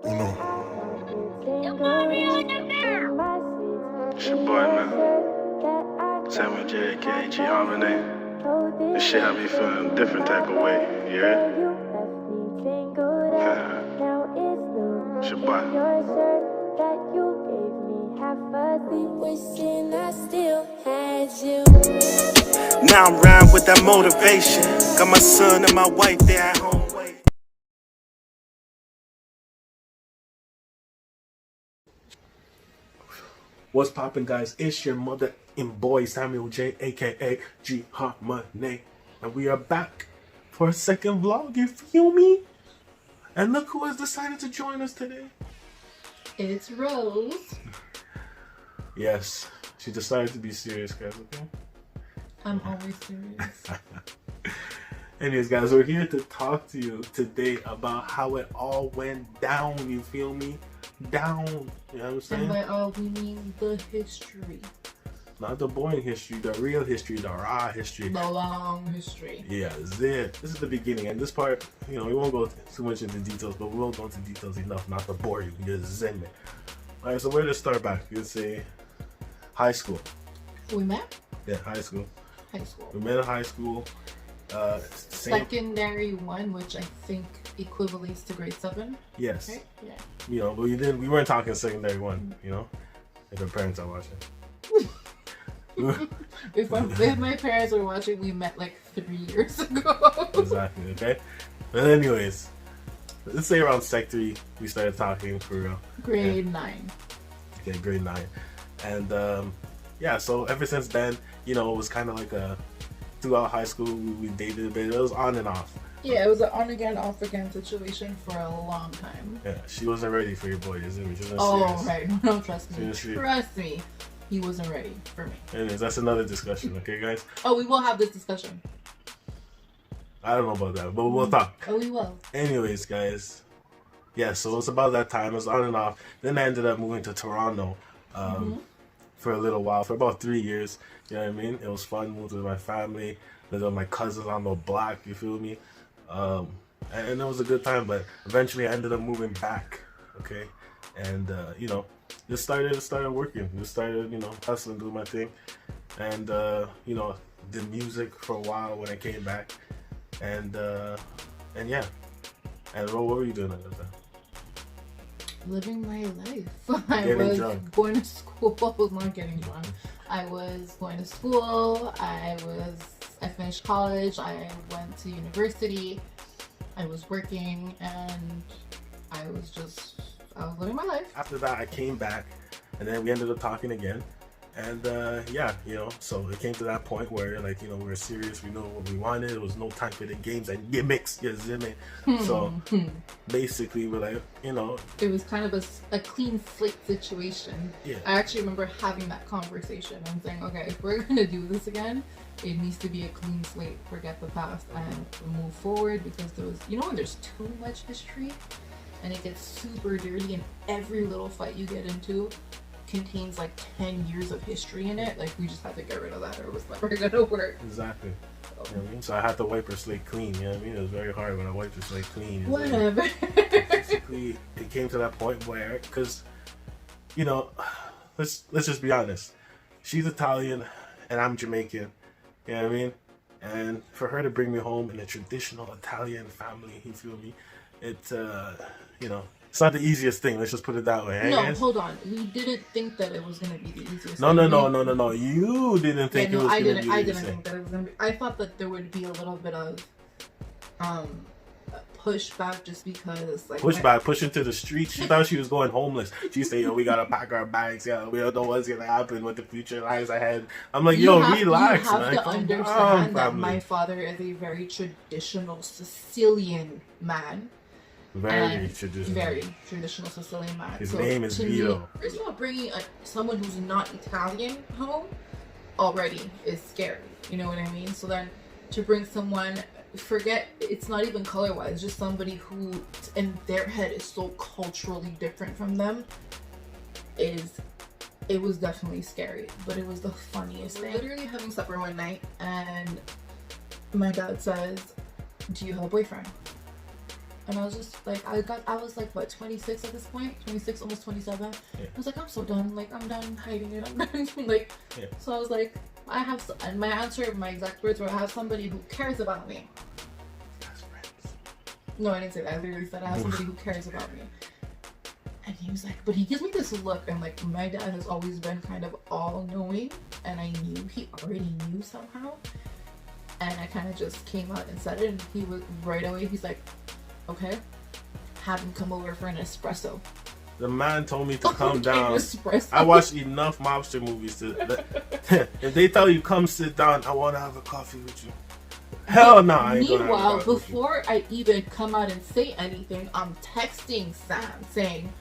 You know, It's your boy, man. Samuel J, aka Harmoney. This shit have me feeling a different type of way, yeah? It's your boy. now I'm riding with that motivation. Got my son and my wife there at home. What's poppin', guys? It's your mother and boy Samuel J, aka Harmoney, and we are back for a second vlog. You feel me? And look who has decided to join us today. It's Rose. Yes, she decided to be serious, guys. Okay. I'm always serious. Anyways, guys, we're here to talk to you today about how it all went down. You feel me? Down. You know what I'm saying? And by all we mean the history. Not the boring history, the real history, the raw history. The long history. Yeah, this is the beginning, and this part, we won't go too much into details, but we won't go into details enough not to bore you. You zen me. All right, so where to start back? You'd say high school. We met? Yeah, high school. High school. We met in high school. Secondary one, which I think equivalates to grade 7. Yes. Right? Yeah. But we weren't talking secondary one. If your parents are watching. If my parents were watching, we met like 3 years ago. Exactly. Okay. But anyways, let's say around Sec 3 we started talking for real. Grade 9. Okay, grade 9, and so ever since then, it was kind of like throughout high school we dated a bit. It was on and off. Yeah, it was an on again, off again situation for a long time. Yeah, she wasn't ready for your boy, isn't she? She wasn't Oh, serious. right. No, trust me. Seriously. Trust me. He wasn't ready for me. Anyways, that's another discussion, okay, guys? Oh, we will have this discussion. I don't know about that, but we'll talk. Oh, we will. Anyways, guys. Yeah, so it was about that time. It was on and off. Then I ended up moving to Toronto for a little while, for about 3 years. You know what I mean? It was fun. Moved with my family. Lived with my cousins on the block. You feel me? And it was a good time. But eventually, I ended up moving back. Okay, and just started working. Just started hustling, doing my thing, and did music for a while when I came back, and yeah. And what were you doing at that time? Living my life. I Getting was drunk. going to school. I was not getting drunk. I was going to school. I finished college. I went to university. I was working, and I was living my life. After that, I came back, and then we ended up talking again. And so it came to that point where we were serious. We knew what we wanted. There was no time for the games and gimmicks. You see me? So basically, we're like, it was kind of a clean slate situation. Yeah. I actually remember having that conversation and saying, okay, if we're gonna do this again, it needs to be a clean slate. Forget the past and move forward, because there was, when there's too much history and it gets super dirty, and every little fight you get into contains like 10 years of history in it. Like, we just had to get rid of that, or it was never gonna work. Exactly. You know what I mean? So I had to wipe her slate clean. You know what I mean? It was very hard when I wiped her slate clean. Whatever. Basically, it came to that point where, because let's just be honest. She's Italian and I'm Jamaican. You know what I mean? And for her to bring me home in a traditional Italian family, you feel me? It's it's not the easiest thing. Let's just put it that way. No, hold on. We didn't think that it was gonna be the easiest. No. You didn't think it was gonna be the easiest. I didn't think that it was gonna be. I thought that there would be a little bit of pushback, just because push into the streets. She thought she was going homeless. She said, "Yo, we gotta pack our bags. Yeah, we don't know what's gonna happen, what the future lies ahead." I'm like, relax, you have man. to understand that my father is a very traditional Sicilian man. Very traditional Sicilian man. His name is Vito. First of all, bringing someone who's not Italian home already is scary. You know what I mean? So then to bring someone, forget, it's not even color wise, just somebody who in their head is so culturally different from them, it was definitely scary, but it was the funniest thing. Literally having supper one night, and my dad says, "Do you have a boyfriend?" And I was just like, I was like, what, 26 at this point? 26, almost 27. Yeah. I was like, I'm so done. Like, I'm done hiding it. I'm done. Like, Yeah. so I was like, and my answer, my exact words were, I have somebody who cares about me. That's friends. No, I didn't say that. I literally said, I have somebody who cares about me. And he was like, but he gives me this look, and like, my dad has always been kind of all-knowing, and I knew he already knew somehow. And I kind of just came out and said it, and he was right away, he's like, okay, have him come over for an espresso. The man told me to come down. Espresso. I watched enough mobster movies if they tell you come sit down, I want to have a coffee with you. Hell no, I ain't gonna have a Meanwhile, coffee with you. before I even come out and say anything, I'm texting Sam saying,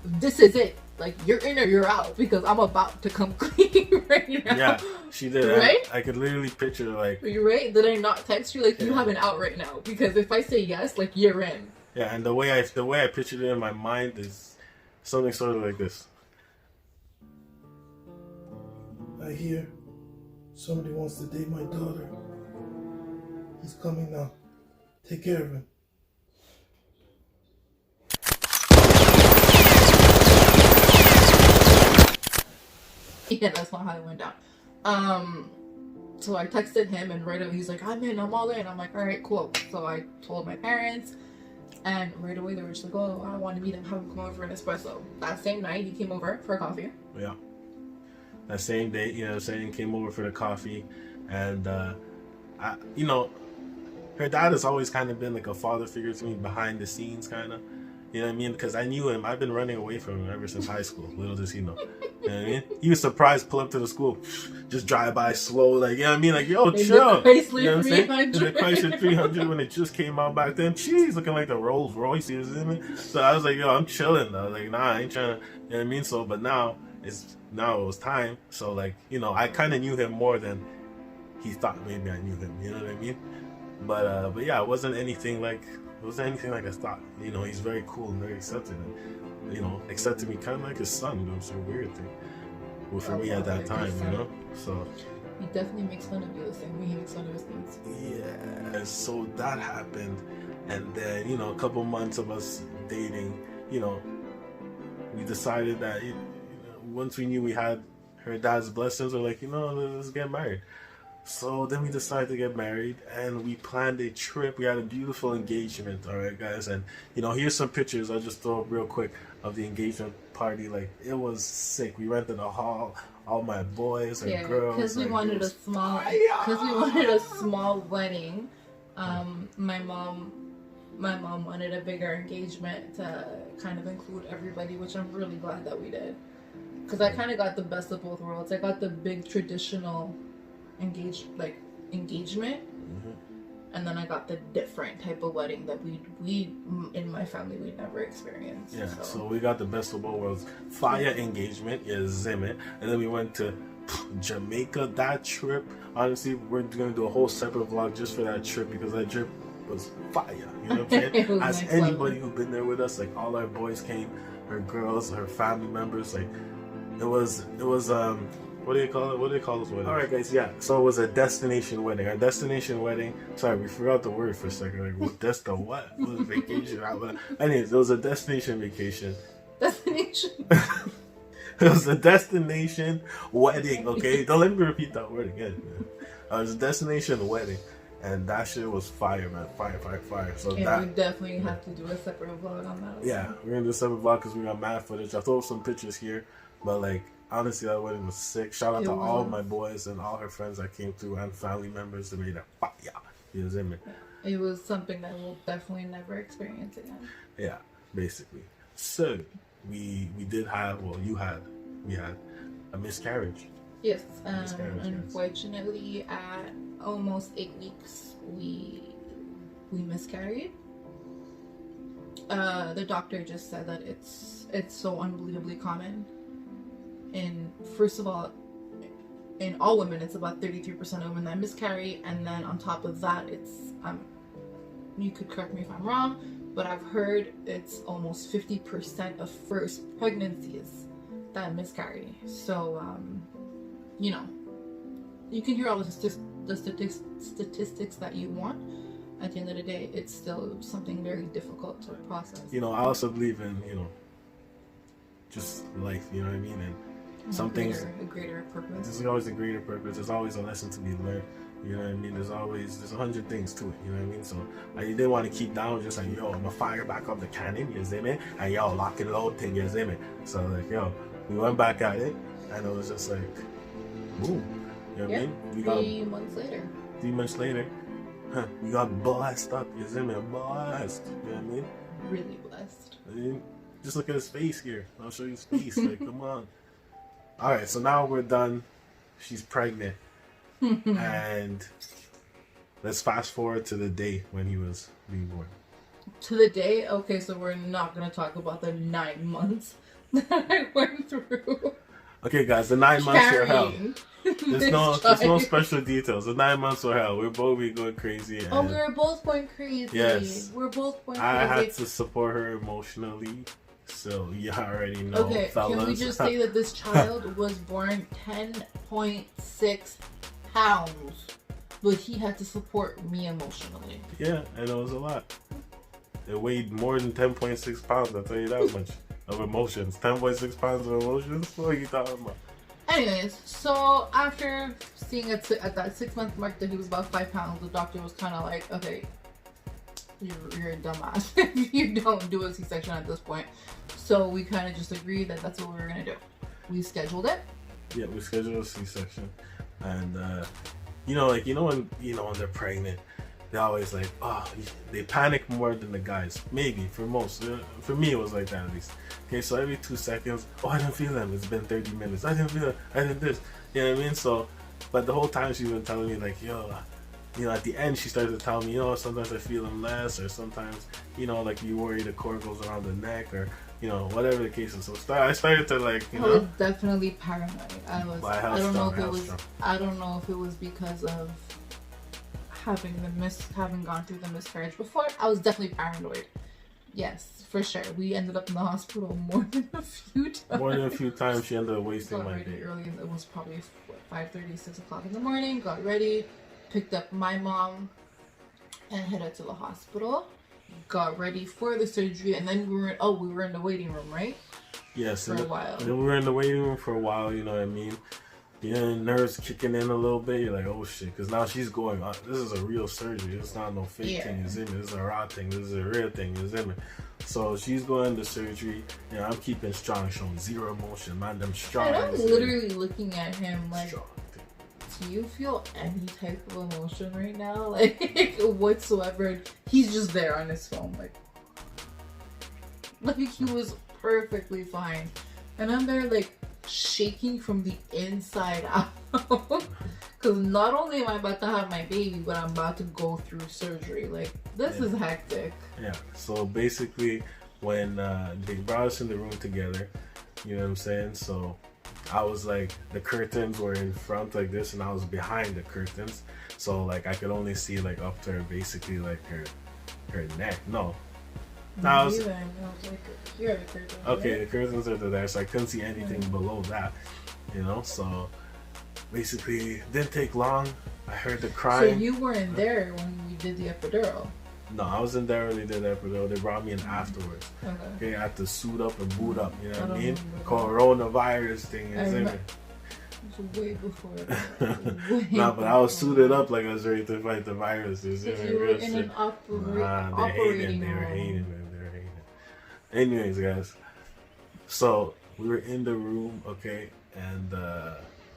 this is it. Like, you're in or you're out, because I'm about to come clean right now. Yeah, she did. Right? I could literally picture like. Are you right? Did I not text you? Like, you Yeah. have an out right now, because if I say yes, like, you're in. Yeah, and the way I pictured it in my mind is something sort of like this. I hear somebody wants to date my daughter. He's coming now. Take care of him. Yeah, that's not how it went down. So I texted him, and right away he's like, I'm in, I'm all in. I'm like, all right, cool. So I told my parents, and right away they were just like, oh, I want to meet him, have him come over for an espresso. That same night, he came over for a coffee. Yeah. That same day, you know what I'm saying, came over for the coffee, and her dad has always kind of been like a father figure to me behind the scenes, kind of. You know what I mean? Because I knew him. I've been running away from him ever since high school. Little does he know. You know what I mean? He was surprised, pull up to the school, just drive by slow, like, you know what I mean? Like, yo, chill. Chrysler You know what I'm saying? 300. The Chrysler 300 when it just came out back then. Jeez, looking like the Rolls Royce, you know what I mean? So I was like, yo, I'm chilling though. Like, nah, I ain't trying to, you know what I mean? So, but now it was time. So, like, you know, I kind of knew him more than he thought maybe I knew him. You know what I mean? But yeah, it wasn't anything like I thought. You know, he's very cool and very accepting. And, you know, accepted me kind of like his son. You know, it's a weird thing. Well, for me at that time, you know. So He definitely makes fun of you the same way he makes fun of his things. yeah. So that happened, and then, you know, a couple months of us dating, you know, we decided that, you know, once we knew we had her dad's blessings, we're like, you know, let's get married. So then we decided to get married, and we planned a trip. We had a beautiful engagement, all right, guys. And, you know, here's some pictures. I'll just throw up real quick of the engagement party. Like, it was sick. We rented a hall, all my boys and girls. Because we wanted a small wedding. My mom wanted a bigger engagement to kind of include everybody, which I'm really glad that we did. Because I kind of got the best of both worlds. I got the big traditional engagement, and then I got the different type of wedding that we in my family we'd never experienced. Yeah, so we got the best of both worlds. Fire engagement, yeah, Zimmet, and then we went to Jamaica. That trip, honestly, we're gonna do a whole separate vlog just for that trip, because that trip was fire. You know what I'm saying? As anybody who's been there with us, like, all our boys came, her girls, her family members, like, it was what do you call it? What do they call this wedding? Alright, guys, yeah. So it was a destination wedding. Our destination wedding. Sorry, we forgot the word for a second. Like, what? That's the what? It was a vacation. Anyways, it was a destination vacation. Destination. It was a destination wedding, okay? Don't let me repeat that word again, man. It was a destination wedding. And that shit was fire, man. Fire. So yeah, that, we definitely have to do a separate vlog on that. Yeah, we're gonna do a separate vlog because we got mad footage. I'll throw up some pictures here. But, like, honestly, that wedding was sick. Shout out to all of my boys and all her friends that came through, and family members that made it fire. You know what I mean? It was something that we'll definitely never experience again. Yeah, basically. So we did have, well, we had a miscarriage. Yes, unfortunately, at almost 8 weeks, we miscarried. The doctor just said that it's so unbelievably common. And first of all, in all women, it's about 33% of women that miscarry, and then on top of that, it's you could correct me if I'm wrong, but I've heard it's almost 50% of first pregnancies that miscarry. So you know, you can hear all the statistics that you want, at the end of the day, it's still something very difficult to process. I also believe in, just life, you know what I mean? And some things... A greater purpose. There's always a greater purpose. There's always a lesson to be learned. You know what I mean? There's 100 things to it. You know what I mean? So I didn't want to keep down just like, I'm going to fire back up the cannon, you see me? And lock and load thing, you see me? So like, we went back at it. And it was just like, boom. You know what I mean? We got 3 months later. 3 months later, we got blessed up, you see me? Blessed. You know what I mean? Really blessed. Just look at his face here. I'll show you his face. Like, come on. Alright, so now we're done. She's pregnant. And let's fast forward to the day when he was being born. To the day? Okay, so we're not going to talk about the 9 months that I went through. Okay, guys, the 9 months were hell. There's no special details. The 9 months were hell. We're both going crazy. And we were both going crazy. Yes. We're both going crazy. I had to support her emotionally. So you already know, okay, fellas. Can we just say that this child was born 10.6 pounds, but he had to support me emotionally. Yeah, and it was a lot. It weighed more than 10.6 pounds, I'll tell you that much, of emotions. 10.6 pounds of emotions? What are you talking about? Anyways, so after seeing at that 6 month mark that he was about 5 pounds, the doctor was kind of like, okay, you're a dumbass if you don't do a C-section at this point. So we kind of just agreed that that's what we were going to do. We scheduled it. Yeah, we scheduled a C-section. And, when they're pregnant, they're always like, they panic more than the guys. Maybe, for most. For me, it was like that at least. Okay, so every 2 seconds, I didn't feel them. It's been 30 minutes. I didn't feel it. I did this. You know what I mean? So, but the whole time she's been telling me, like, at the end, she started to tell me, sometimes I feel them less, or sometimes, like you worry the cord goes around the neck, or, whatever the case is. So I started to I was definitely paranoid. I don't know if it was because of having gone through the miscarriage before. I was definitely paranoid. Yes, for sure. We ended up in the hospital more than a few times. More than a few times, she ended up wasting my day. Early, it was probably 5:30, 6 o'clock in the morning. Got ready, picked up my mom, and headed to the hospital. Got ready for the surgery, and then we were in the waiting room, right? Yes, for a while. And then we were in the waiting room for a while. You know what I mean? Nerves kicking in a little bit. You're like, oh shit, because now she's going. This is a real surgery. It's not no fake thing. Is in me. This is a raw thing. This is a real thing. Is in me. So she's going to surgery. I'm keeping strong, showing zero emotion. Man, them strong. And I'm literally looking at him like, do you feel any type of emotion right now? Like, whatsoever? He's just there on his phone, like he was perfectly fine. And I'm there, like, shaking from the inside out. Because not only am I about to have my baby, but I'm about to go through surgery. Like, this is hectic. Yeah, so basically, when they brought us in the room together, you know what I'm saying? So I was like, the curtains were in front like this, and I was behind the curtains. So like I could only see like up to her, basically like her neck. No. I was like, here are the curtains. Okay, the curtains are there, so I couldn't see anything below that. So basically it didn't take long. I heard the crying. So you weren't there when we did the epidural? No, I wasn't there when they did the epidural. They brought me in afterwards. Okay, I had to suit up and boot up. You know what I mean? Coronavirus thing is in it. Way before. Nah, but I was suited up like I was ready to fight the virus. You were in an operating room. They were hating it. Anyways, guys. So we were in the room, okay, and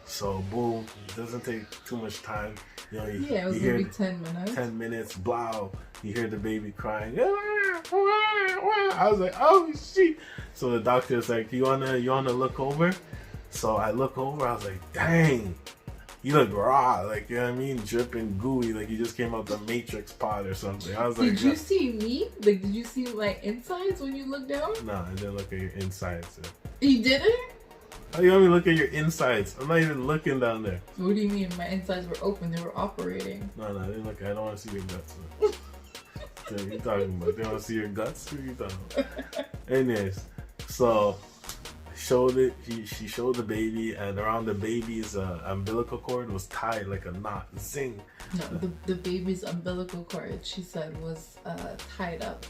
so boom, it doesn't take too much time. It was maybe 10 minutes. 10 minutes, blow. You hear the baby crying. I was like, oh shit. So the doctor's like, you wanna look over? So I look over, I was like, dang, you look raw, like, you know what I mean? Dripping gooey, like you just came out the Matrix pod or something. I was like, did you see me? Like, did you see my insides when you looked down? No, I didn't look at your insides. You didn't? How do you want me to look at your insides? I'm not even looking down there. What do you mean? My insides were open, they were operating. No, I didn't look. I don't want to see your guts. What are you talking about? They want to see your guts? What are you talking about? Anyways, so she showed the baby, and around the baby's umbilical cord was tied like a knot. Zing. No, the baby's umbilical cord, she said, was tied up.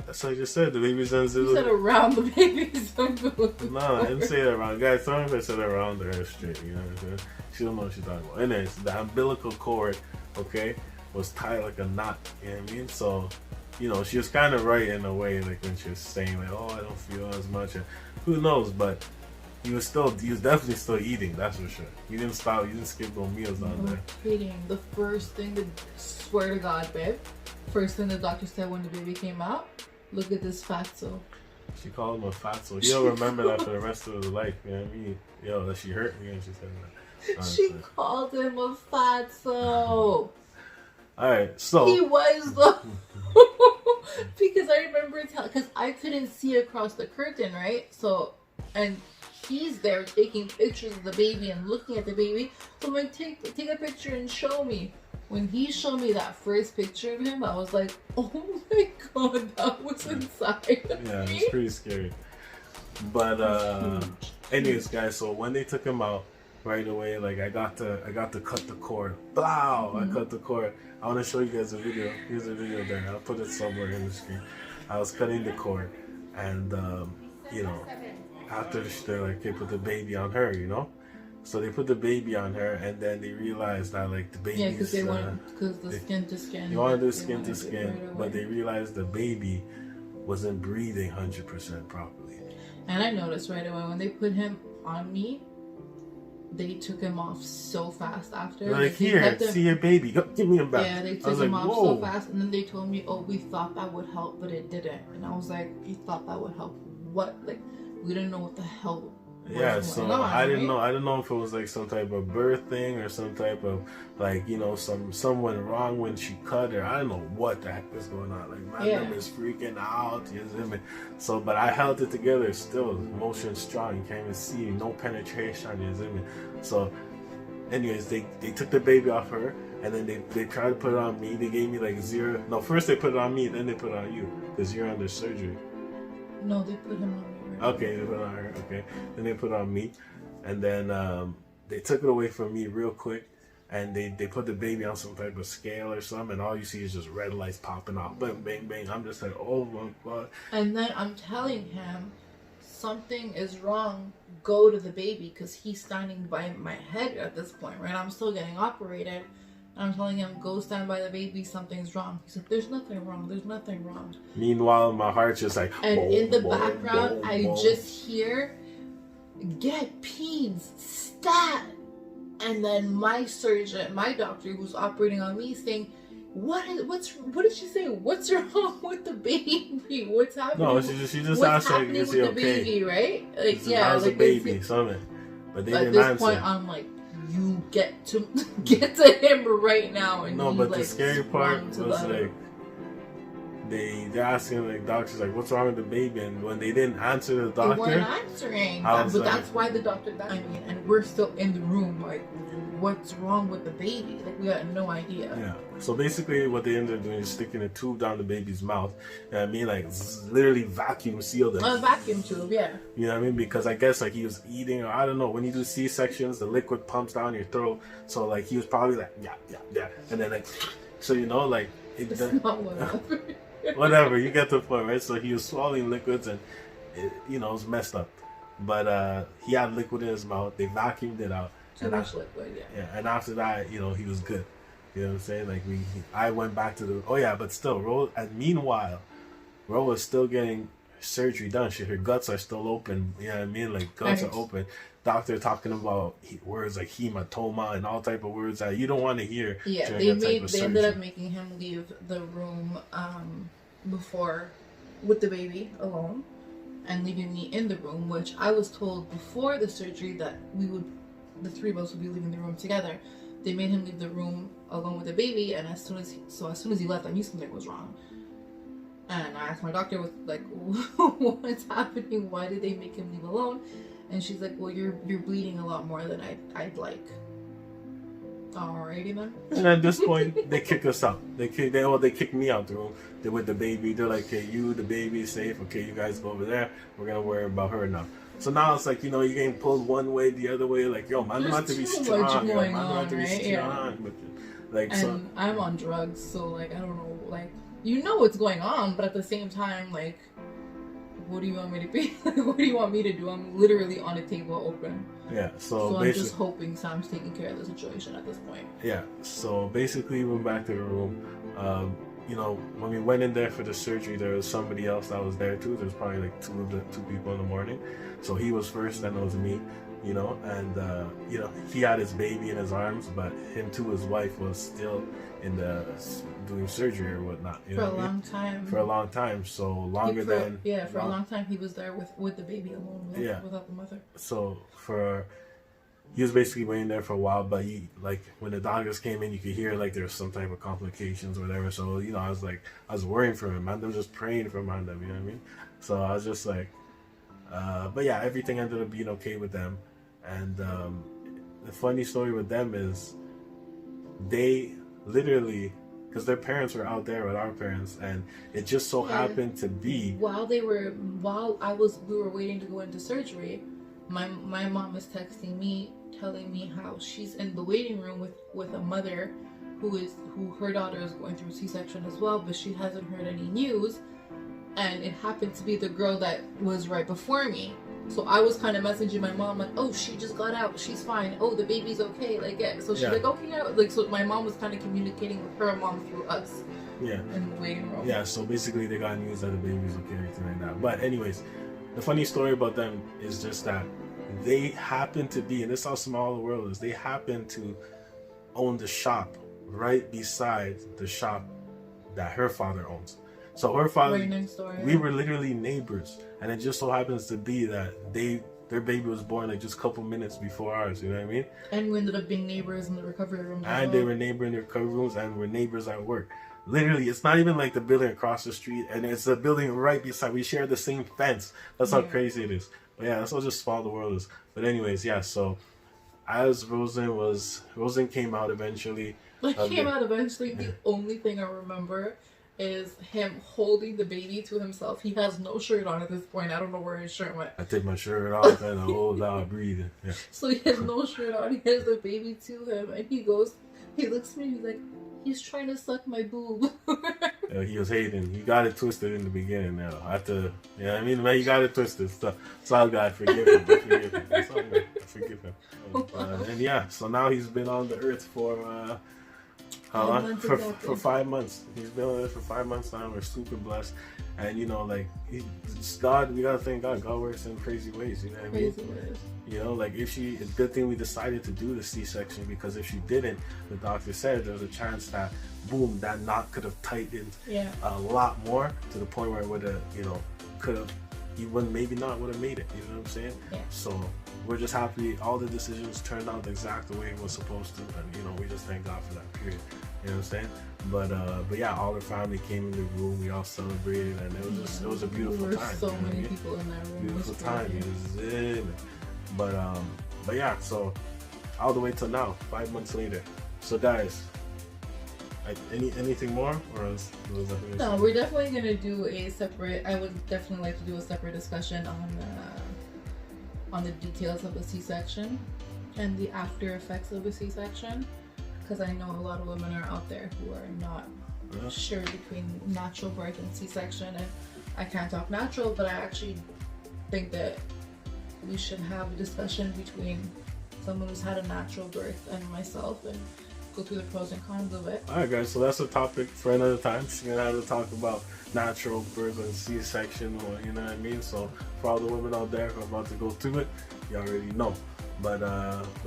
That's what I just said. The baby's umbilical. You said around the baby's umbilical cord. No, I didn't say that around. Guys, tell me if I said it around her straight. You know what I'm saying? She don't know what she's talking about. Anyways, the umbilical cord, okay, was tied like a knot. You know what I mean? So, you know, she was kind of right in a way, like when she was saying, like, oh, I don't feel as much. And who knows? But he was definitely still eating. That's for sure. He didn't stop. He didn't skip no meals down there. Kidding. The first thing swear to God, babe. First thing the doctor said when the baby came out, look at this fatso. She called him a fatso. He'll remember that for the rest of his life. You know what I mean? Yo, that she hurt me and she said that. Honestly. She called him a fatso. Alright, so. He was though. Because I remember because I couldn't see across the curtain, right? So, and he's there taking pictures of the baby and looking at the baby. So I'm like, take a picture and show me. When he showed me that first picture of him, I was like, oh my God, that was inside of Yeah, me. it's pretty scary. But anyways, guys, so when they took him out right away, like I got to cut the cord. Blow! I cut the cord. I want to show you guys a video. Here's a video there. I'll put it somewhere in the screen. I was cutting the cord, and you know, after they're like, they put the baby on her, you know. So they put the baby on her, and then they realized that like the baby's... Yeah, because they want, because the skin to skin. You want to do skin to skin, but they realized the baby wasn't breathing 100% properly. And I noticed right away when they put him on me, they took him off so fast after. They're like, here, see your baby, go, give me him back. Yeah, they took him off so fast, and then they told me, oh, we thought that would help, but it didn't. And I was like, you thought that would help? What? Like, we didn't know what the hell. Yeah, so I didn't know if it was like some type of birth thing or some type of like, you know, someone wrong when she cut her. I don't know what the heck was going on. Like my mom is freaking out, you know what I mean? So but I held it together still, emotion strong, you can't even see, no penetration, you know what I mean? So anyways, they took the baby off her, and then they tried to put it on me. They gave me like zero. No, first they put it on me, then they put it on you because you're under surgery. No, they put him on me. Okay, they put it on her. Okay, then they put it on me, and then they took it away from me real quick, and they put the baby on some type of scale or something, and all you see is just red lights popping off. Bang, bang, bang. I'm just like, oh my God. And then I'm telling him something is wrong. Go to the baby because he's standing by my head at this point, right? I'm still getting operated. I'm telling him, go stand by the baby, something's wrong. He said, there's nothing wrong, there's nothing wrong. Meanwhile, my heart's just like... And in the background, I just hear, get peds, stat. And then my surgeon, my doctor who's operating on me saying, what did she say? What's wrong with the baby? What's happening? No, she just asked her, is he okay? Baby, right? Like, yeah, how's the baby, something. But they didn't answer. At this point, I'm like, you get to him right now. And no, but the scary part was like they're asking like doctors like, what's wrong with the baby? And when they didn't answer the doctor, they weren't answering. But that's why the doctor died. I mean, and we're still in the room like, what's wrong with the baby? Like we got no idea. Yeah. So basically, what they ended up doing is sticking a tube down the baby's mouth. You know what I mean? Like literally vacuum sealed it. A vacuum tube, yeah. You know what I mean? Because I guess like he was eating, or I don't know. When you do C-sections, the liquid pumps down your throat. So like he was probably like yeah, and then like, so you know like it. Whatever, you get the point, right? So he was swallowing liquids, and it, you know, it was messed up. But he had liquid in his mouth. They vacuumed it out. Too much liquid, yeah. Yeah, and after that, you know, he was good. You know what I'm saying? Like I went back to the. Oh yeah, but still, Ro. And meanwhile, Ro was still getting surgery done. Her guts are still open. You know what I mean? Like guts are open. Doctor talking about words like hematoma and all type of words that you don't want to hear. Yeah, they ended up making him leave the room before with the baby alone, and leaving me in the room, which I was told before the surgery that the three of us would be leaving the room together. They made him leave the room alone with the baby, and as soon as he left, I knew something was wrong. And I asked my doctor, was like, what's happening? Why did they make him leave alone? And she's like, well, you're bleeding a lot more than I'd like. Alrighty then. And at this point, they kick us out. They kick me out the room. They're with the baby. They're like, okay, you, the baby is safe. Okay, you guys go over there. We're gonna worry about her now. So now it's like, you know, you're getting pulled one way, the other way. Like, yo, man, don't have to be strong. Man, don't have to be strong. Like, and so I'm on drugs, so like I don't know, like you know what's going on, but at the same time, like, what do you want me to be? What do you want me to do? I'm literally on a table open. yeah, so I'm just hoping Sam's taking care of the situation at this point. Yeah, so basically we went back to the room. You know, when we went in there for the surgery, there was somebody else that was there too. There's probably like two people in the morning. So he was first, then it was me, you know, and you know, he had his baby in his arms, but him too, his wife was still in the doing surgery or whatnot. You for know a long time. For a long time, so longer than for a long time he was there with the baby alone, without the mother. So he was basically waiting there for a while, but he, like, when the doctors came in, you could hear like there was some type of complications or whatever. So, you know, I was worrying for him, man. I was just praying for him, you know what I mean? So I was just like, but yeah, everything ended up being okay with them. And the funny story with them is they literally, because their parents were out there with our parents, and it just so happened to be while we were waiting to go into surgery, my mom was texting me, telling me how she's in the waiting room with a mother who her daughter is going through C-section as well, but she hasn't heard any news, and it happened to be the girl that was right before me. So I was kind of messaging my mom like, oh, she just got out, she's fine, oh, the baby's okay, like, yeah. So she's like, okay, like, so my mom was kind of communicating with her mom through us. Yeah. In the waiting room. Yeah, so basically they got news that the baby's okay, everything like that. But anyways, the funny story about them is just that they happen to be, and this is how small the world is, they happen to own the shop right beside the shop that her father owns. So her father, right next door, we were literally neighbors, and it just so happens to be that their baby was born like just a couple minutes before ours, you know what I mean? And we ended up being neighbors in the recovery room. And they were neighbors in the recovery rooms, and we're neighbors at work. Literally, it's not even like the building across the street, and it's the building right beside. We share the same fence. That's how crazy it is. But yeah, that's how just small the world is. But anyways, yeah, so as Rosen came out eventually. The only thing I remember is him holding the baby to himself. He has no shirt on at this point. I don't know where his shirt went. I take my shirt off and I hold out breathing. Yeah. So he has no shirt on. He has the baby to him, and he looks at me, he's like, he's trying to suck my boob. He was hating. He got it twisted in the beginning now. You know what I mean? Man, he got it twisted. So all God, forgive him. It's all good. Forgive him. And yeah, so now he's been on the earth for for 5 months. He's been on it for 5 months now. We're super blessed, and you know, like, God, we gotta thank God. God works in crazy ways. You know what I mean? You know, like, it's a good thing we decided to do the C-section, because if she didn't, the doctor said there was a chance that, boom, that knot could have tightened a lot more, to the point where it would have, you know, he would maybe not would have made it. You know what I'm saying? Yeah. So we're just happy all the decisions turned out the exact way it was supposed to, and you know, we just thank God for that period. You know what I'm saying? But yeah, all the family came in the room. We all celebrated, and it was a beautiful time. So many people in that room. Beautiful time. But yeah, so all the way till now, 5 months later. So guys, anything more, or was no? We're definitely gonna do a separate. I would definitely like to do a separate discussion on the details of a C-section and the after effects of a C-section, because I know a lot of women are out there who are not sure between natural birth and C-section, and I can't talk natural, but I actually think that we should have a discussion between someone who's had a natural birth and myself, and go through the pros and cons of it. Alright guys, so that's a topic for another time. We're gonna have to talk about natural birth and C-section, or, you know what I mean? So for all the women out there who are about to go through it, you already know. But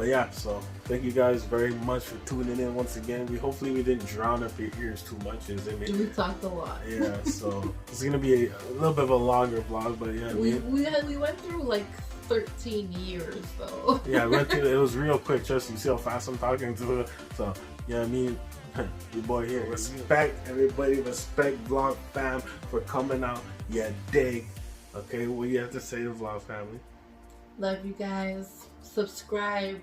yeah, so thank you guys very much for tuning in once again. Hopefully we didn't drown up your ears too much. We talked a lot. Yeah, so it's gonna be a little bit of a longer vlog, but yeah. We went through like 13 years though. Yeah, we went through it. It was real quick. Just you see how fast I'm talking to her. So you know what I mean? Your boy here. Respect everybody. Respect Vlog Fam for coming out. Yeah, dig. Okay, what do you have to say to Vlog Family? Love you guys. Subscribe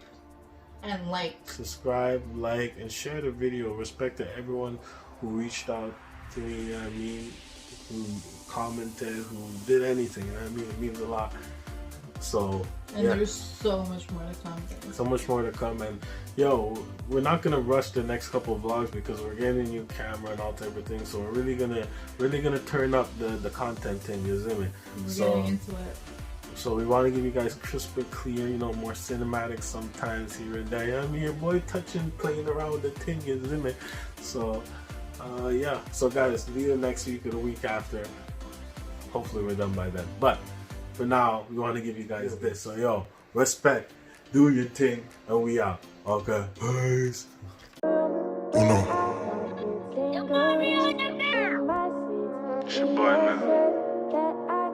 and like. Subscribe, like, and share the video. Respect to everyone who reached out to me, you know what I mean? Who commented, who did anything, you know what I mean? It means a lot. So and there's so much more to come. So much more to come, and yo, we're not gonna rush the next couple of vlogs because we're getting a new camera and all type of things. So we're really gonna turn up the content thing, you see me? We're getting into it. So we want to give you guys crisper, clear, more cinematic sometimes here and there. I mean, your boy touching, playing around with the thing, you see me? So yeah. So guys, be the next week or the week after. Hopefully we're done by then. But for now, we want to give you guys this. So yo, respect, do your thing, and we out. Okay, peace. Uno.